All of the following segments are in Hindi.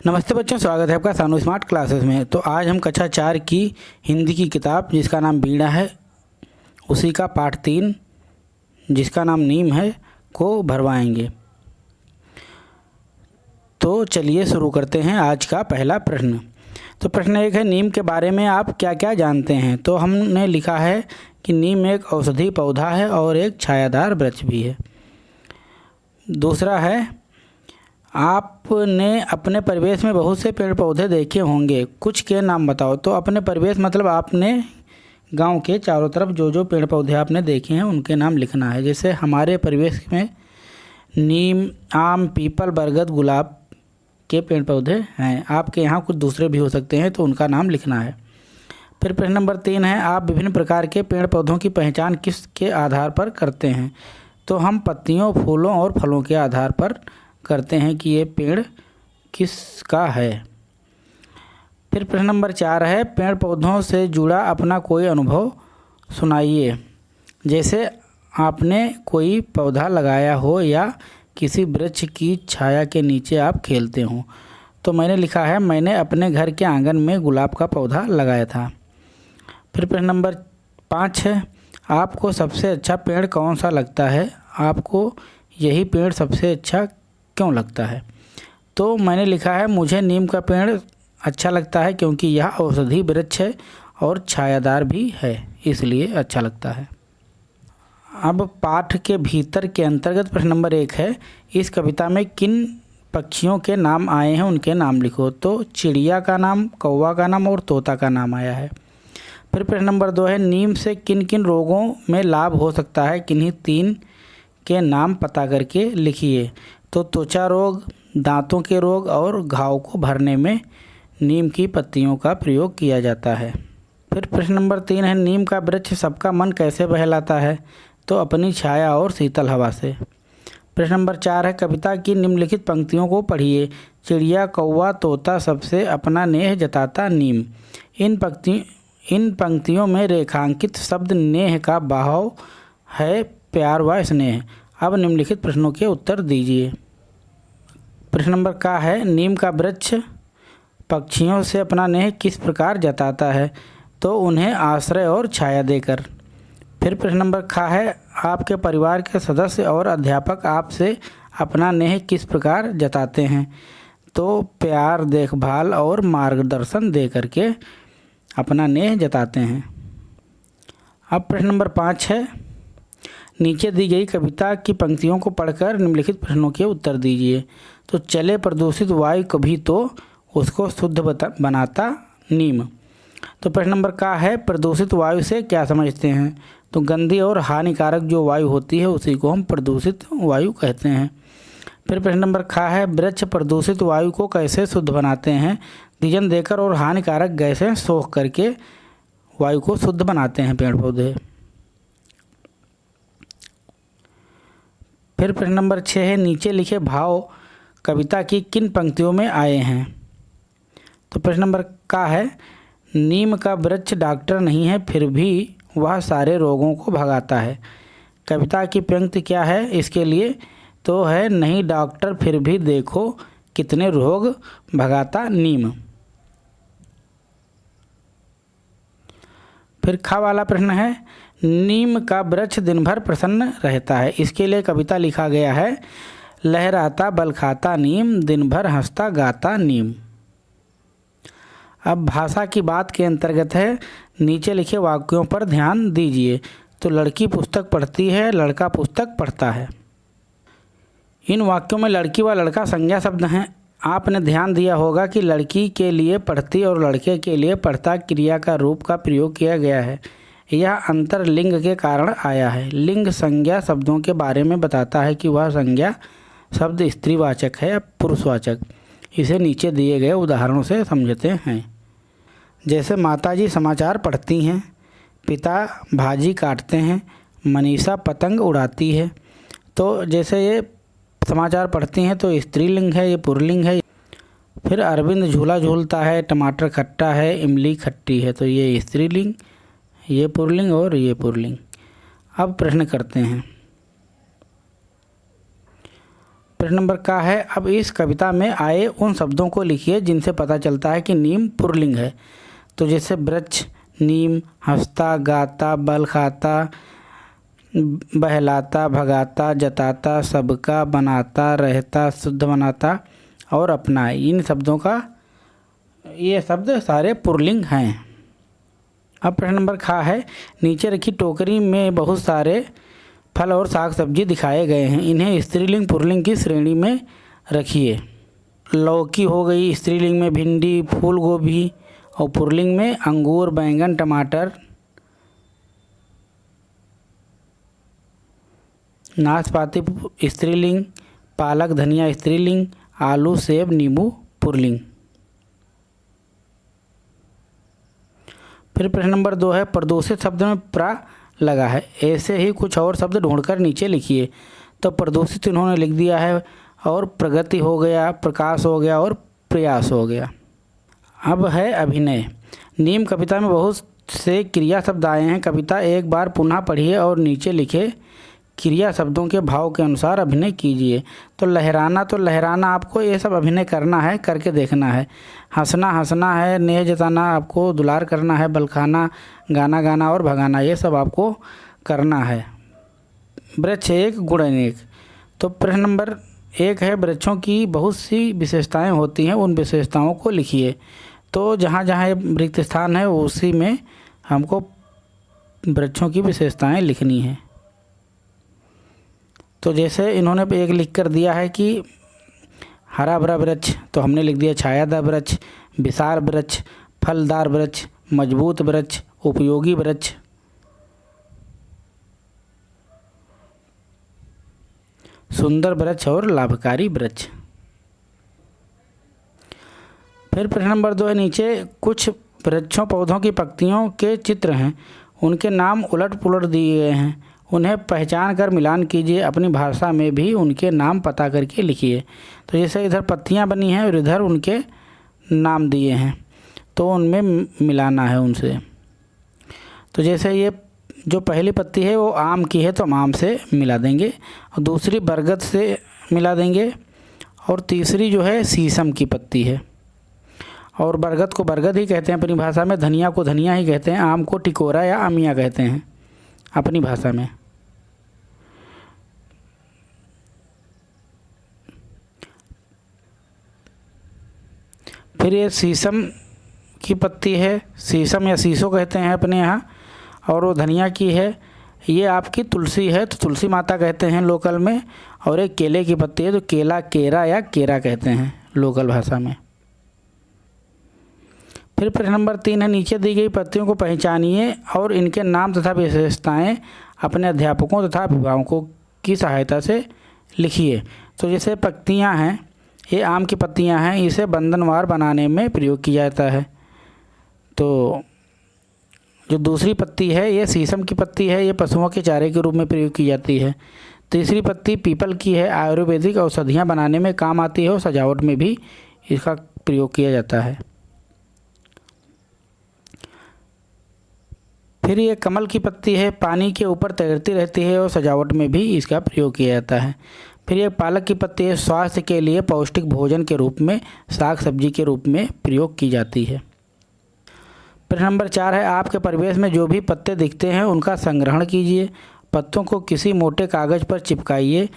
नमस्ते बच्चों, स्वागत है आपका सानू स्मार्ट क्लासेस में। तो आज हम कक्षा 4 की हिंदी की किताब जिसका नाम वीणा है, उसी का पाठ 3 जिसका नाम नीम है को भरवाएंगे। तो चलिए शुरू करते हैं आज का पहला प्रश्न। तो प्रश्न 1 है, नीम के बारे में आप क्या क्या जानते हैं। तो हमने लिखा है कि नीम एक औषधि पौधा है और एक छायादार वृक्ष भी है। दूसरा है, आपने अपने परिवेश में बहुत से पेड़ पौधे देखे होंगे, कुछ के नाम बताओ। तो अपने परिवेश मतलब आपने गांव के चारों तरफ जो जो पेड़ पौधे आपने देखे हैं उनके नाम लिखना है। जैसे हमारे परिवेश में नीम, आम, पीपल, बरगद, गुलाब के पेड़ पौधे हैं। आपके यहाँ कुछ दूसरे भी हो सकते हैं, तो उनका नाम लिखना है। फिर प्रश्न नंबर 3 है, आप विभिन्न प्रकार के पेड़ पौधों की पहचान किस के आधार पर करते हैं। तो हम पत्तियों, फूलों और फलों के आधार पर करते हैं कि ये पेड़ किसका है। फिर प्रश्न नंबर 4 है, पेड़ पौधों से जुड़ा अपना कोई अनुभव सुनाइए। जैसे आपने कोई पौधा लगाया हो या किसी वृक्ष की छाया के नीचे आप खेलते हो। तो मैंने लिखा है, मैंने अपने घर के आंगन में गुलाब का पौधा लगाया था। फिर प्रश्न नंबर 5 है, आपको सबसे अच्छा पेड़ कौन सा लगता है। आपको यही पेड़ सबसे अच्छा क्यों लगता है। तो मैंने लिखा है, मुझे नीम का पेड़ अच्छा लगता है क्योंकि यह औषधि वृक्ष है और छायादार भी है, इसलिए अच्छा लगता है। अब पाठ के भीतर के अंतर्गत प्रश्न नंबर 1 है, इस कविता में किन पक्षियों के नाम आए हैं उनके नाम लिखो। तो चिड़िया का नाम, कौवा का नाम और तोता का नाम आया है। फिर प्रश्न नंबर 2 है, नीम से किन किन रोगों में लाभ हो सकता है, किन्हीं 3 के नाम पता करके लिखिए। तो त्वचा रोग, दांतों के रोग और घाव को भरने में नीम की पत्तियों का प्रयोग किया जाता है। फिर प्रश्न नंबर 3 है, नीम का वृक्ष सबका मन कैसे बहलाता है। तो अपनी छाया और शीतल हवा से। प्रश्न नंबर 4 है, कविता की निम्नलिखित पंक्तियों को पढ़िए। चिड़िया, कौवा, तोता सबसे अपना नेह जताता नीम। इन पंक्तियों में रेखांकित शब्द नेह का भाव है प्यार व स्नेह। अब निम्नलिखित प्रश्नों के उत्तर दीजिए। प्रश्न नंबर का है, नीम का वृक्ष पक्षियों से अपना नेह किस प्रकार जताता है। तो उन्हें आश्रय और छाया देकर। फिर प्रश्न नंबर खा है, आपके परिवार के सदस्य और अध्यापक आपसे अपना नेह किस प्रकार जताते हैं। तो प्यार, देखभाल और मार्गदर्शन दे करके अपना नेह जताते हैं। अब प्रश्न नंबर 5 है, नीचे दी गई कविता की पंक्तियों को पढ़कर निम्नलिखित प्रश्नों के उत्तर दीजिए। तो चले प्रदूषित वायु कभी तो उसको शुद्ध बनाता नीम। तो प्रश्न नंबर का है, प्रदूषित वायु से क्या समझते हैं। तो गंदी और हानिकारक जो वायु होती है उसी को हम प्रदूषित वायु कहते हैं। फिर प्रश्न नंबर खा है, वृक्ष प्रदूषित वायु को कैसे शुद्ध बनाते हैं। ऑक्सीजन देकर और हानिकारक गैसें सोख करके वायु को शुद्ध बनाते हैं पेड़ पौधे। फिर प्रश्न नंबर 6 है, नीचे लिखे भाव कविता की किन पंक्तियों में आए हैं। तो प्रश्न नंबर का है, नीम का वृक्ष डॉक्टर नहीं है फिर भी वह सारे रोगों को भगाता है। कविता की पंक्ति क्या है इसके लिए। तो है, नहीं डॉक्टर फिर भी देखो कितने रोग भगाता नीम। फिर खा वाला प्रश्न है, नीम का वृक्ष दिन भर प्रसन्न रहता है। इसके लिए कविता लिखा गया है, लहराता बल खाता नीम, दिन भर हंसता गाता नीम। अब भाषा की बात के अंतर्गत है, नीचे लिखे वाक्यों पर ध्यान दीजिए। तो लड़की पुस्तक पढ़ती है, लड़का पुस्तक पढ़ता है। इन वाक्यों में लड़की व लड़का संज्ञा शब्द हैं। आपने ध्यान दिया होगा कि लड़की के लिए पढ़ती और लड़के के लिए पढ़ता क्रिया का रूप का प्रयोग किया गया है। यह अंतर लिंग के कारण आया है। लिंग संज्ञा शब्दों के बारे में बताता है कि वह संज्ञा शब्द स्त्रीवाचक है या पुरुषवाचक। इसे नीचे दिए गए उदाहरणों से समझते हैं। जैसे माताजी समाचार पढ़ती हैं, पिता भाजी काटते हैं, मनीषा पतंग उड़ाती है। तो जैसे ये समाचार पढ़ती हैं तो स्त्रीलिंग है, ये पुल्लिंग है। फिर अरविंद झूला झूलता है, टमाटर खट्टा है, इमली खट्टी है। तो ये स्त्रीलिंग, ये पुल्लिंग और ये पुल्लिंग। अब प्रश्न करते हैं। प्रश्न नंबर का है, अब इस कविता में आए उन शब्दों को लिखिए जिनसे पता चलता है कि नीम पुल्लिंग है। तो जैसे वृक्ष, नीम, हंसता, गाता, बल खाता, बहलाता, भगाता, जताता, सबका, बनाता, रहता, शुद्ध बनाता और अपना, इन शब्दों का ये शब्द सारे पुल्लिंग हैं। अब प्रश्न नंबर खा है, नीचे रखी टोकरी में बहुत सारे फल और साग सब्जी दिखाए गए हैं, इन्हें स्त्रीलिंग पुल्लिंग की श्रेणी में रखिए। लौकी हो गई, स्त्रीलिंग में भिंडी, फूल गोभी, और पुल्लिंग में अंगूर, बैंगन, टमाटर, नाशपाती स्त्रीलिंग, पालक, धनिया स्त्रीलिंग, आलू, सेब, नींबू पुल्लिंग। फिर प्रश्न नंबर 2 है, प्रदूषित शब्द में प्रा लगा है, ऐसे ही कुछ और शब्द ढूंढकर नीचे लिखिए। तो प्रदूषित इन्होंने लिख दिया है, और प्रगति हो गया, प्रकाश हो गया और प्रयास हो गया। अब है अभिनय। नीम कविता में बहुत से क्रिया शब्द आए हैं, कविता एक बार पुनः पढ़िए और नीचे लिखे क्रिया शब्दों के भाव के अनुसार अभिनय कीजिए। तो लहराना आपको ये सब अभिनय करना है, करके देखना है। हंसना है, नेह जताना आपको दुलार करना है, बलखाना, गाना गाना और भगाना, ये सब आपको करना है। वृक्ष एक, गुण अनेक। तो प्रश्न नंबर 1 है, वृक्षों की बहुत सी विशेषताएं होती हैं, उन विशेषताओं को लिखिए। तो जहाँ जहाँ रिक्त स्थान है उसी में हमको वृक्षों की विशेषताएं लिखनी है। तो जैसे इन्होंने एक लिख कर दिया है कि हरा भरा वृक्ष, तो हमने लिख दिया छायादार वृक्ष, विशाल वृक्ष, फलदार वृक्ष, मजबूत वृक्ष, उपयोगी वृक्ष। सुंदर वृक्ष और लाभकारी वृक्ष। फिर प्रश्न नंबर 2 है, नीचे कुछ वृक्षों पौधों की पत्तियों के चित्र हैं, उनके नाम उलट पुलट दिए गए हैं, उन्हें पहचान कर मिलान कीजिए, अपनी भाषा में भी उनके नाम पता करके लिखिए। तो जैसे इधर पत्तियां बनी हैं और इधर उनके नाम दिए हैं, तो उनमें मिलाना है उनसे। तो जैसे ये जो पहली पत्ती है वो आम की है, तो हम आम से मिला देंगे, और दूसरी बरगद से मिला देंगे, और तीसरी जो है शीशम की पत्ती है। और बरगद को बरगद ही कहते हैं अपनी भाषा में, धनिया को धनिया ही कहते हैं, आम को टिकोरा या आमिया कहते हैं अपनी भाषा में। फिर ये शीशम की पत्ती है, शीशम या शीशो कहते हैं अपने यहाँ, और वो धनिया की है। ये आपकी तुलसी है, तो तुलसी माता कहते हैं लोकल में। और एक केले की पत्ती है, तो केला, केरा या केरा कहते हैं लोकल भाषा में। फिर प्रश्न नंबर 3 है, नीचे दी गई पत्तियों को पहचानिए और इनके नाम तथा विशेषताएं अपने अध्यापकों तथा अभिभावकों की सहायता से लिखिए। तो जैसे पत्तियां हैं, ये आम की पत्तियां हैं, इसे बंधनवार बनाने में प्रयोग किया जाता है। तो जो दूसरी पत्ती है ये शीशम की पत्ती है, ये पशुओं के चारे के रूप में प्रयोग की जाती है। तीसरी पत्ती पीपल की है, आयुर्वेदिक औषधियाँ बनाने में काम आती है और सजावट में भी इसका प्रयोग किया जाता है। फिर ये कमल की पत्ती है, पानी के ऊपर तैरती रहती है और सजावट में भी इसका प्रयोग किया जाता है। फिर ये पालक की पत्ती है, स्वास्थ्य के लिए पौष्टिक भोजन के रूप में, साग सब्जी के रूप में प्रयोग की जाती है। प्रश्न नंबर 4 है, आपके परिवेश में जो भी पत्ते दिखते हैं उनका संग्रहण कीजिए, पत्तों को किसी मोटे कागज़ पर चिपकाइए,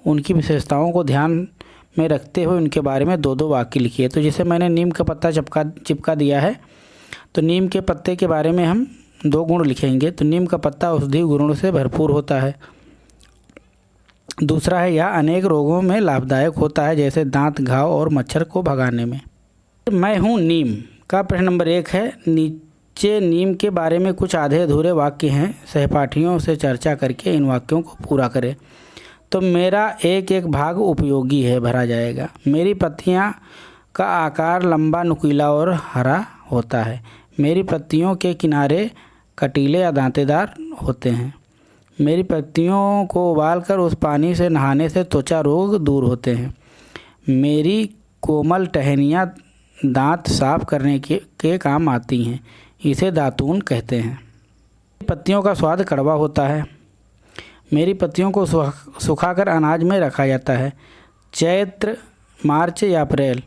उनकी विशेषताओं को ध्यान में रखते हुए उनके बारे में 2-2 वाक्य लिखिए। तो जैसे मैंने नीम का पत्ता चिपका दिया है, तो नीम के पत्ते के बारे में हम 2 गुण लिखेंगे। तो नीम का पत्ता औषधीय गुणों से भरपूर होता है। दूसरा है, यह अनेक रोगों में लाभदायक होता है, जैसे दांत, घाव और मच्छर को भगाने में। मैं हूँ नीम का प्रश्न नंबर 1 है, नीचे नीम के बारे में कुछ आधे अधूरे वाक्य हैं, सहपाठियों से चर्चा करके इन वाक्यों को पूरा करें। तो मेरा एक एक भाग उपयोगी है, भरा जाएगा। मेरी पत्तियाँ का आकार लंबा, नुकीला और हरा होता है। मेरी पत्तियों के किनारे कटीले या दांतेदार होते हैं। मेरी पत्तियों को उबालकर उस पानी से नहाने से त्वचा रोग दूर होते हैं। मेरी कोमल टहनियाँ दांत साफ करने के काम आती हैं, इसे दातून कहते हैं। पत्तियों का स्वाद कड़वा होता है। मेरी पत्तियों को सुखाकर अनाज में रखा जाता है, चैत्र, मार्च या अप्रैल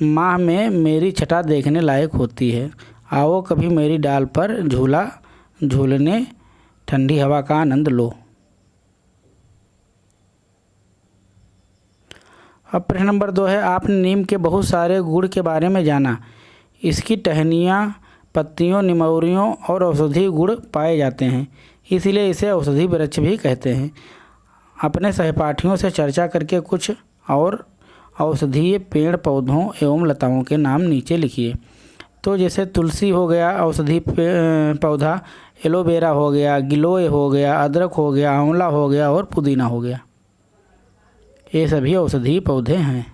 माह में मेरी छटा देखने लायक होती है। आओ कभी मेरी डाल पर झूला झूलने, ठंडी हवा का आनंद लो। अब प्रश्न नंबर 2 है, आपने नीम के बहुत सारे गुण के बारे में जाना। इसकी टहनियाँ, पत्तियों, निमौरियों और औषधीय गुण पाए जाते हैं, इसलिए इसे औषधि वृक्ष भी कहते हैं। अपने सहपाठियों से चर्चा करके कुछ और औषधीय पेड़ पौधों एवं लताओं के नाम नीचे लिखिए। तो जैसे तुलसी हो गया औषधि पौधा, एलोवेरा हो गया, गिलोय हो गया, अदरक हो गया, आंवला हो गया और पुदीना हो गया, ये सभी औषधीय पौधे हैं।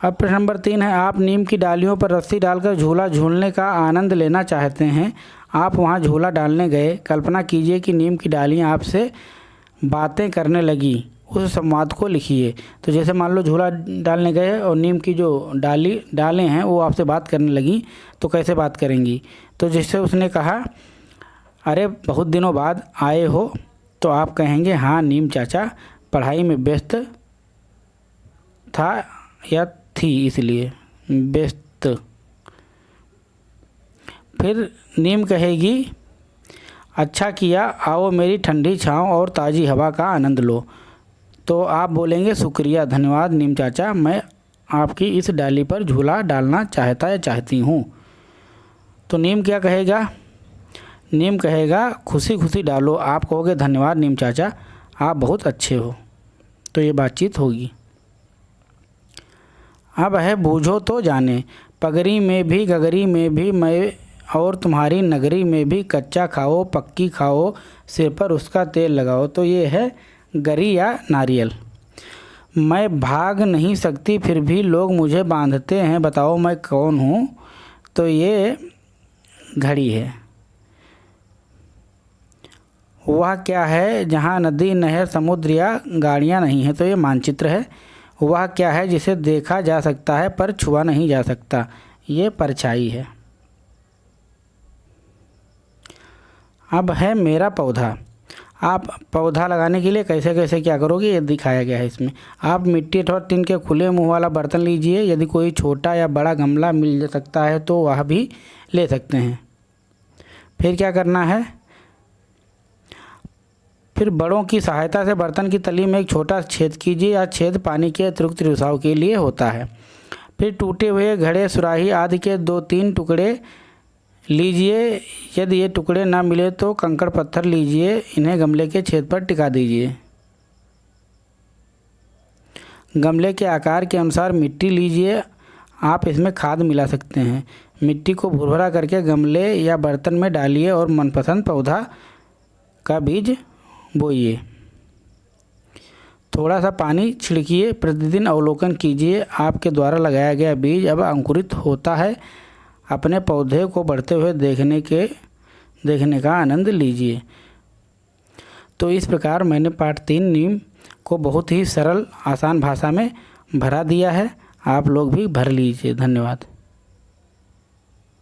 अब प्रश्न नंबर 3 है, आप नीम की डालियों पर रस्सी डालकर झूला झूलने का आनंद लेना चाहते हैं। आप वहां झूला डालने गए। कल्पना कीजिए कि नीम की डालियां आपसे बातें करने लगी। उस संवाद को लिखिए। तो जैसे मान लो झूला डालने गए और नीम की जो डालें हैं वो आपसे बात करने लगी, तो कैसे बात करेंगी? तो जैसे उसने कहा, अरे बहुत दिनों बाद आए हो, तो आप कहेंगे, हाँ नीम चाचा पढ़ाई में व्यस्त था या थी, इसलिए व्यस्त। फिर नीम कहेगी, अच्छा किया, आओ मेरी ठंडी छांव और ताज़ी हवा का आनंद लो। तो आप बोलेंगे, शुक्रिया, धन्यवाद नीम चाचा, मैं आपकी इस डाली पर झूला डालना चाहता या चाहती हूँ। तो नीम क्या कहेगा? नीम कहेगा, खुशी खुशी डालो। आप कहोगे, धन्यवाद नीम चाचा, आप बहुत अच्छे हो। तो ये बातचीत होगी। अब है बूझो तो जाने। पगड़ी में भी गगरी में भी मैं और तुम्हारी नगरी में भी, कच्चा खाओ पक्की खाओ, सिर पर उसका तेल लगाओ। तो ये है गरी या नारियल। मैं भाग नहीं सकती फिर भी लोग मुझे बांधते हैं, बताओ मैं कौन हूँ? तो ये घड़ी है। वह क्या है जहाँ नदी नहर समुद्र या गाड़ियाँ नहीं हैं? तो ये मानचित्र है। वह क्या है जिसे देखा जा सकता है पर छुआ नहीं जा सकता? ये परछाई है। अब है मेरा पौधा। आप पौधा लगाने के लिए कैसे कैसे क्या करोगे, ये दिखाया गया है इसमें। आप मिट्टी अथवा टिन के खुले मुंह वाला बर्तन लीजिए। यदि कोई छोटा या बड़ा गमला मिल सकता है तो वह भी ले सकते हैं। फिर क्या करना है? फिर बड़ों की सहायता से बर्तन की तली में एक छोटा छेद कीजिए। या छेद पानी के अतिरिक्त रिसाव के लिए होता है। फिर टूटे हुए घड़े, सुराही आदि के 2-3 टुकड़े लीजिए। यदि ये टुकड़े ना मिले तो कंकड़ पत्थर लीजिए, इन्हें गमले के छेद पर टिका दीजिए। गमले के आकार के अनुसार मिट्टी लीजिए। आप इसमें खाद मिला सकते हैं। मिट्टी को भुरभुरा करके गमले या बर्तन में डालिए और मनपसंद पौधा का बीज बोइए। थोड़ा सा पानी छिड़किए। प्रतिदिन अवलोकन कीजिए, आपके द्वारा लगाया गया बीज अब अंकुरित होता है। अपने पौधे को बढ़ते हुए देखने का आनंद लीजिए। तो इस प्रकार मैंने पाठ 3 नीम को बहुत ही सरल आसान भाषा में भरा दिया है। आप लोग भी भर लीजिए। धन्यवाद।